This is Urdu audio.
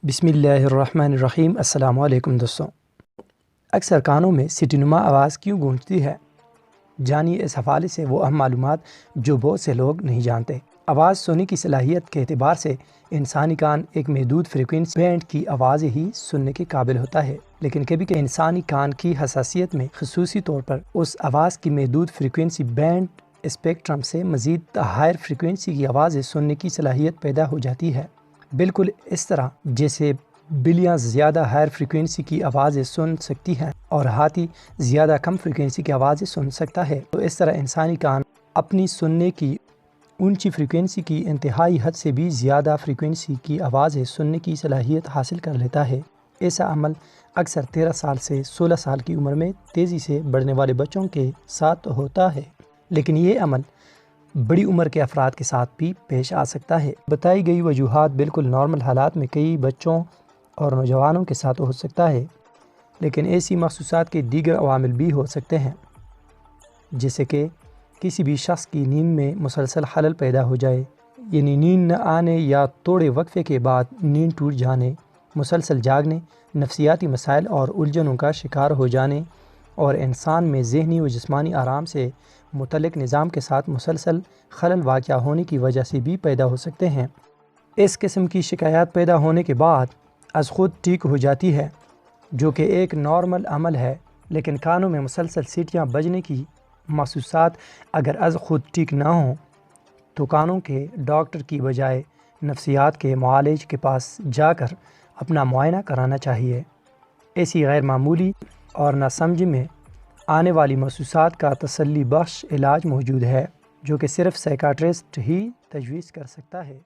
بسم اللہ الرحمن الرحیم۔ السلام علیکم دوستوں۔ اکثر کانوں میں سیٹی نما آواز کیوں گونجتی ہے؟ جانیے اس حوالے سے وہ اہم معلومات جو بہت سے لوگ نہیں جانتے۔ آواز سننے کی صلاحیت کے اعتبار سے انسانی کان ایک محدود فریکوینسی بینڈ کی آواز ہی سننے کے قابل ہوتا ہے، لیکن کبھی کبھی انسانی کان کی حساسیت میں خصوصی طور پر اس آواز کی محدود فریکوینسی بینڈ اسپیکٹرم سے مزید ہائر فریکوینسی کی آوازیں سننے کی صلاحیت پیدا ہو جاتی ہے، بالکل اس طرح جیسے بلیاں زیادہ ہائر فریکوینسی کی آوازیں سن سکتی ہیں اور ہاتھی زیادہ کم فریکوینسی کی آوازیں سن سکتا ہے، تو اس طرح انسانی کان اپنی سننے کی اونچی فریکوینسی کی انتہائی حد سے بھی زیادہ فریکوینسی کی آوازیں سننے کی صلاحیت حاصل کر لیتا ہے۔ ایسا عمل اکثر 13 سال سے 16 سال کی عمر میں تیزی سے بڑھنے والے بچوں کے ساتھ ہوتا ہے، لیکن یہ عمل بڑی عمر کے افراد کے ساتھ بھی پیش آ سکتا ہے۔ بتائی گئی وجوہات بالکل نارمل حالات میں کئی بچوں اور نوجوانوں کے ساتھ ہو سکتا ہے، لیکن ایسی مخصوصات کے دیگر عوامل بھی ہو سکتے ہیں، جیسے کہ کسی بھی شخص کی نیند میں مسلسل خلل پیدا ہو جائے، یعنی نیند نہ آنے یا تھوڑے وقفے کے بعد نیند ٹوٹ جانے، مسلسل جاگنے، نفسیاتی مسائل اور الجھنوں کا شکار ہو جانے، اور انسان میں ذہنی و جسمانی آرام سے متعلق نظام کے ساتھ مسلسل خلل واقع ہونے کی وجہ سے بھی پیدا ہو سکتے ہیں۔ اس قسم کی شکایات پیدا ہونے کے بعد از خود ٹھیک ہو جاتی ہے، جو کہ ایک نارمل عمل ہے، لیکن کانوں میں مسلسل سیٹیاں بجنے کی محسوسات اگر از خود ٹھیک نہ ہوں تو کانوں کے ڈاکٹر کی بجائے نفسیات کے معالج کے پاس جا کر اپنا معائنہ کرانا چاہیے۔ ایسی غیر معمولی اور نہ سمجھ میں آنے والی محسوسات کا تسلی بخش علاج موجود ہے، جو کہ صرف سائیکاٹرسٹ ہی تجویز کر سکتا ہے۔